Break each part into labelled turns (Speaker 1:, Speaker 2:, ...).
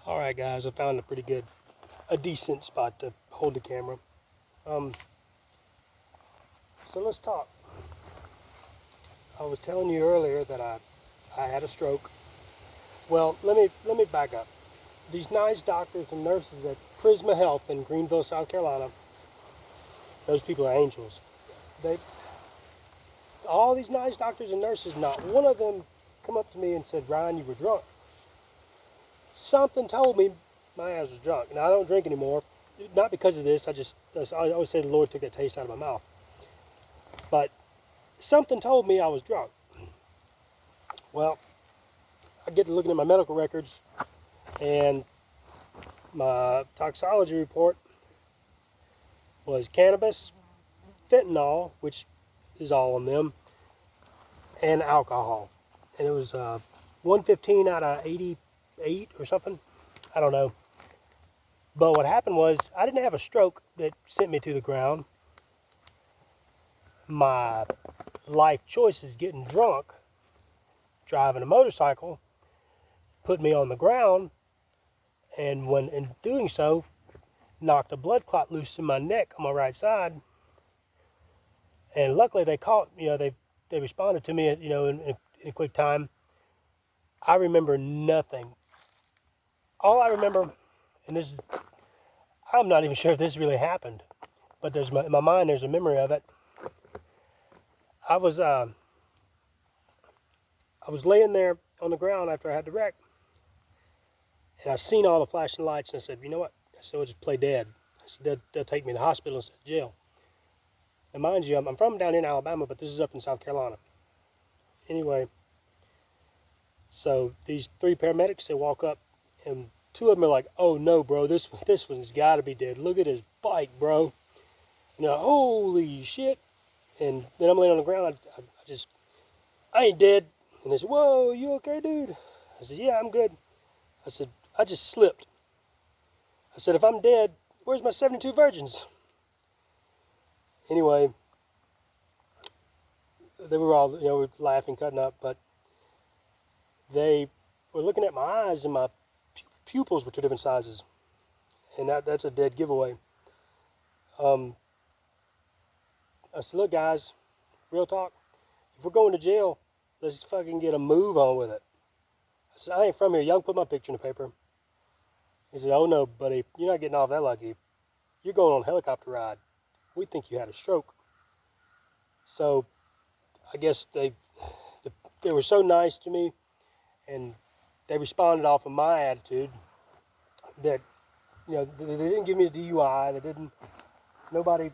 Speaker 1: Alright guys, I found a decent spot to hold the camera. Um, so let's talk. I was telling you earlier that I had a stroke. Well, let me back up. These nice doctors and nurses at Prisma Health in Greenville, South Carolina, those people are angels. They, all these nice doctors and nurses, not one of them come up to me and said, Ryan, you were drunk. Something told me my ass was drunk. Now I don't drink anymore. Not because of this. I always say the Lord took that taste out of my mouth. But something told me I was drunk. Well, I get to looking at my medical records, and my toxology report was cannabis, fentanyl, which is all on them, and alcohol. And it was 115 out of 88 or something. I don't know. But what happened was I didn't have a stroke that sent me to the ground. My life choices, getting drunk, driving a motorcycle, put me on the ground, and when in doing so, knocked a blood clot loose in my neck on my right side. And luckily they caught, they responded to me, in a quick time. I remember nothing. All I remember, and this is, I'm not even sure if this really happened, but in my mind there's a memory of it. I was laying there on the ground after I had the wreck, and I seen all the flashing lights, and I said, you know what? I said, we'll just play dead. I said, they'll take me to the hospital instead of jail. And mind you, I'm from down in Alabama, but this is up in South Carolina. Anyway, so these three paramedics, they walk up, and two of them are like, oh no, bro, this one's got to be dead. Look at his bike, bro. And they're like, holy shit. And then I'm laying on the ground. I ain't dead. And they said, whoa, you okay, dude? I said, yeah, I'm good. I said, I just slipped. I said, if I'm dead, where's my 72 virgins? Anyway, they were all, laughing, cutting up, but they were looking at my eyes, and my pupils were two different sizes. And that's a dead giveaway. I said, look, guys, real talk. If we're going to jail, let's fucking get a move on with it. I said, I ain't from here. Y'all can put my picture in the paper. He said, oh no, buddy, you're not getting off that lucky. You're going on a helicopter ride. We think you had a stroke. So I guess they were so nice to me, and they responded off of my attitude that, they didn't give me a DUI. They didn't. Nobody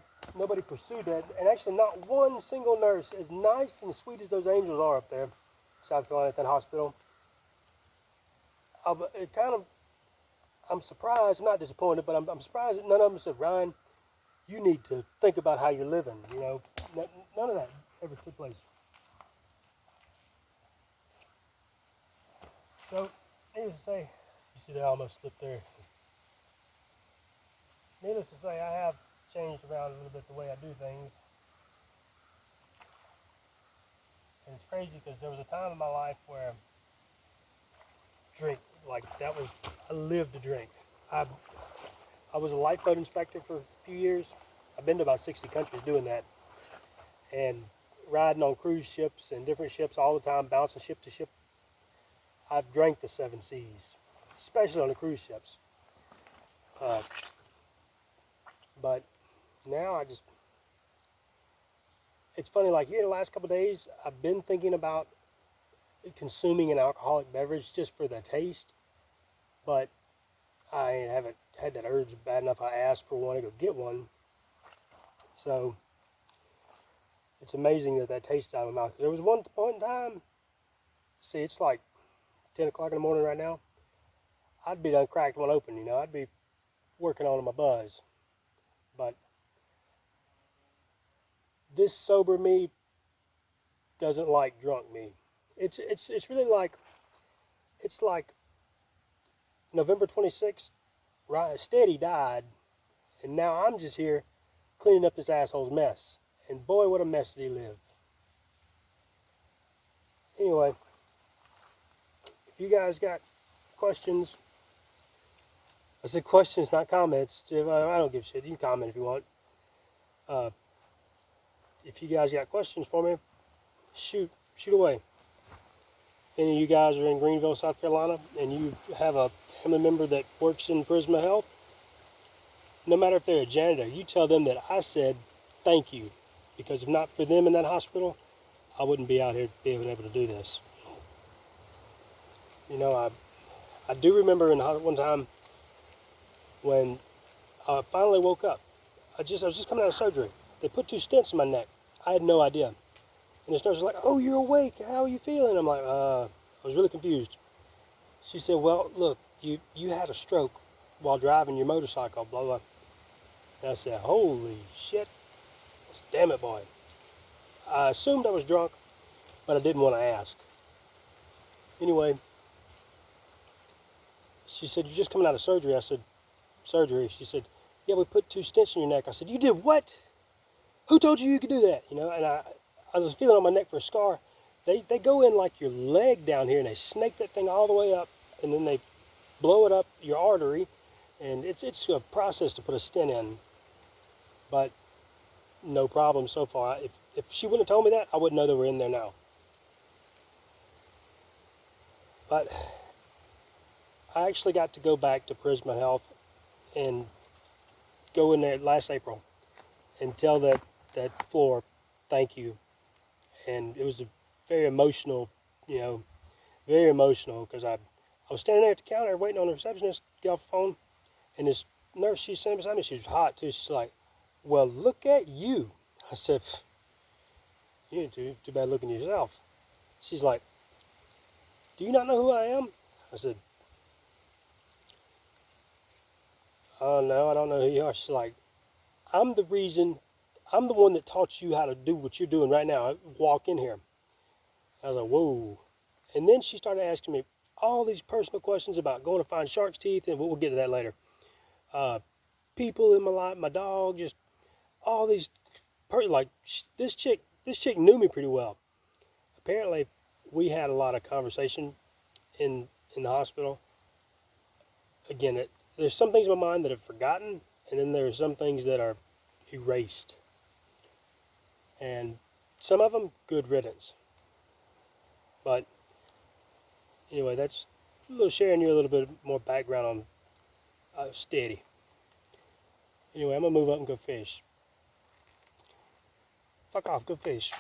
Speaker 1: pursued that. And actually, not one single nurse, as nice and sweet as those angels are up there in South Carolina at that hospital, I'm surprised. I'm not disappointed, but I'm surprised that none of them said, Ryan, you need to think about how you're living. None of that ever took place. So, needless to say, you see, they almost slipped there. Needless to say, I have changed around a little bit the way I do things. And it's crazy because there was a time in my life where I lived to drink. I was a lifeboat inspector for a few years. I've been to about 60 countries doing that. And riding on cruise ships and different ships all the time, bouncing ship to ship. I've drank the 7 seas, especially on the cruise ships. But now it's funny, like here in the last couple of days, I've been thinking about consuming an alcoholic beverage just for the taste, but I haven't had that urge bad enough. I asked for one to go get one. So it's amazing that tastes out of my mouth. There was one point in time, see, it's like 10 o'clock in the morning right now. I'd be done cracked one open, I'd be working on my buzz. But this sober me doesn't like drunk me. It's really like, it's like November 26th, Steady died, and now I'm just here cleaning up this asshole's mess. And boy, what a mess did he live. Anyway, if you guys got questions, I said questions, not comments. I don't give a shit. You can comment if you want. Uh, if you guys got questions for me, shoot away. If any of you guys are in Greenville, South Carolina, and you have a family member that works in Prisma Health, no matter if they're a janitor, you tell them that I said thank you. Because if not for them in that hospital, I wouldn't be out here being able to do this. You know, I do remember one time when I finally woke up. I was just coming out of surgery. They put 2 stents in my neck. I had no idea. And this nurse was like, "Oh, you're awake. How are you feeling?" I'm like, I was really confused. She said, "Well, look, you had a stroke while driving your motorcycle, blah, blah." And I said, "Holy shit. Damn it, boy." I assumed I was drunk, but I didn't want to ask. Anyway, she said, "You're just coming out of surgery." I said, "Surgery?" She said, "Yeah, we put 2 stents in your neck." I said, "You did what? Who told you could do that?" You know, and I was feeling on my neck for a scar. They go in like your leg down here, and they snake that thing all the way up, and then they blow it up your artery, and it's a process to put a stent in. But no problem so far. If she wouldn't have told me that, I wouldn't know they were in there now. But I actually got to go back to Prisma Health and go in there last April and tell that floor thank you. And it was a very emotional, you know, very emotional, because I was standing there at the counter waiting on the receptionist to get off the phone, and this nurse, she's standing beside me, she was hot too. She's like, "Well, look at you." I said, "You ain't too bad looking yourself." She's like, "Do you not know who I am?" I said, "Oh no, I don't know who you are." She's like, I'm the one that taught you how to do what you're doing right now. Walk in here." I was like, "Whoa." And then she started asking me all these personal questions about going to find shark's teeth, and we'll get to that later. People in my life, my dog, just all these, like, this chick knew me pretty well. Apparently, we had a lot of conversation in the hospital. Again, there's some things in my mind that I've forgotten, and then there's some things that are erased. And some of them, good riddance. But anyway, that's a little sharing you a little bit more background on Steady. Anyway, I'm going to move up and go fish. Fuck off, go fish.